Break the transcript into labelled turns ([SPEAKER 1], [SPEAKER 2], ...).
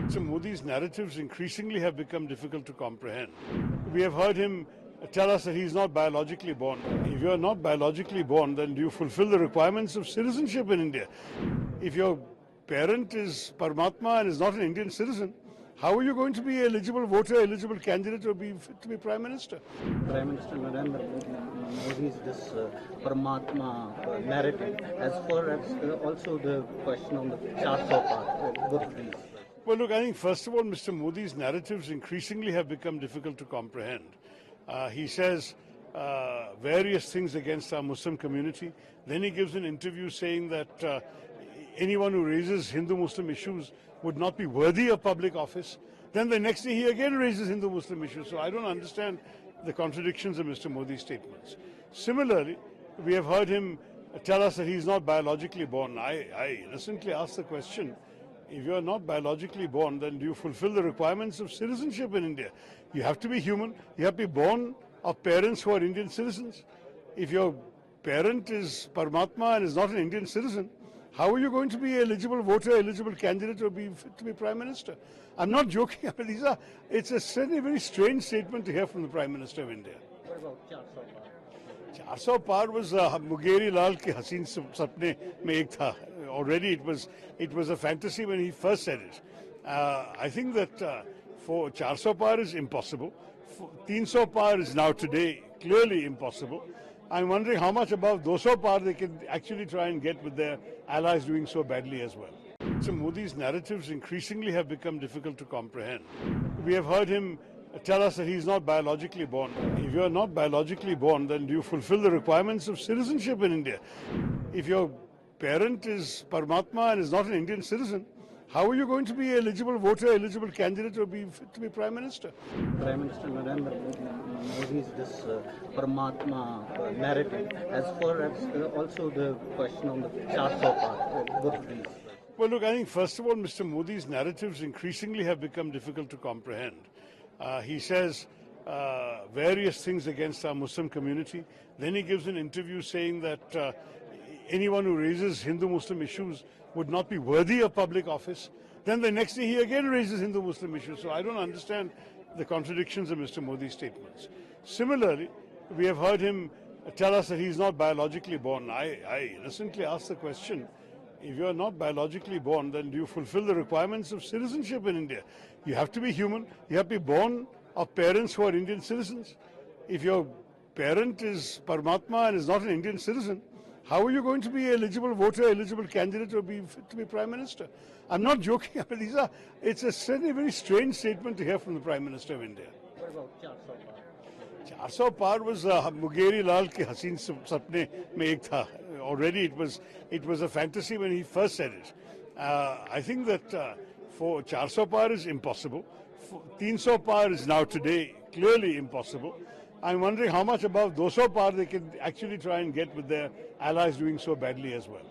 [SPEAKER 1] So Modi's narratives increasingly have become difficult to comprehend. We have heard him tell us that he's not biologically born. If you're not biologically born, then do you fulfill the requirements of citizenship in India? If your parent is Paramatma and is not an Indian citizen, how are you going to be eligible voter, eligible candidate or be fit to be Prime Minister?
[SPEAKER 2] Prime Minister Narendra Modi's this Paramatma narrative, as far as also the question on the 400 part, both of these.
[SPEAKER 1] Well, look, I think first of all, Mr. Modi's narratives increasingly have become difficult to comprehend. He says various things against our Muslim community. Then he gives an interview saying that anyone who raises Hindu-Muslim issues would not be worthy of public office. Then the next day he again raises Hindu-Muslim issues. So I don't understand the contradictions of Mr. Modi's statements. Similarly, we have heard him tell us that he's not biologically born. I innocently ask the question, if you're not biologically born, then do you fulfill the requirements of citizenship in India? You have to be human. You have to be born of parents who are Indian citizens. If your parent is Paramatma and is not an Indian citizen, how are you going to be eligible voter, eligible candidate or be fit to be Prime Minister? I'm not joking. I mean, it's a certainly very strange statement to hear from the Prime Minister of India.
[SPEAKER 2] What about 400 part?
[SPEAKER 1] 400 par was Mugeri Lal के हसीन सपने में एक था. Already it was a fantasy when he first said it. I think that for 400 par is impossible. 300 par is now today clearly impossible. I'm wondering how much above 200 par they can actually try and get with their allies doing so badly as well. So Modi's narratives increasingly have become difficult to comprehend. We have heard him tell us that he's not biologically born. If you're not biologically born, then do you fulfill the requirements of citizenship in India? If your parent is Paramatma and is not an Indian citizen, how are you going to be eligible voter, eligible candidate or be fit to be Prime Minister?
[SPEAKER 2] Prime Minister Narendra Modi's this Paramatma narrative, as far as also the question on the 400 part, both of these.
[SPEAKER 1] Well, look, I think first of all, Mr. Modi's narratives increasingly have become difficult to comprehend. He says various things against our Muslim community. Then he gives an interview saying that anyone who raises Hindu-Muslim issues would not be worthy of public office. Then the next day he again raises Hindu-Muslim issues. So I don't understand the contradictions of Mr. Modi's statements. Similarly, we have heard him tell us that he's not biologically born. I innocently ask the question, if you're not biologically born, then do you fulfill the requirements of citizenship in India? You have to be human. You have to be born of parents who are Indian citizens. If your parent is Paramatma and is not an Indian citizen, how are you going to be eligible voter, eligible candidate or be fit to be Prime Minister? I'm not joking. I mean, it's a certainly very strange statement to hear from the Prime Minister of India.
[SPEAKER 2] What about 400 part?
[SPEAKER 1] 400 par was Mugeri Lal के हसीन सपने में एक था. Already it was a fantasy when he first said it. I think that for 400 par is impossible. 300 par is now today clearly impossible. I'm wondering how much above 200 par they can actually try and get with their allies doing so badly as well.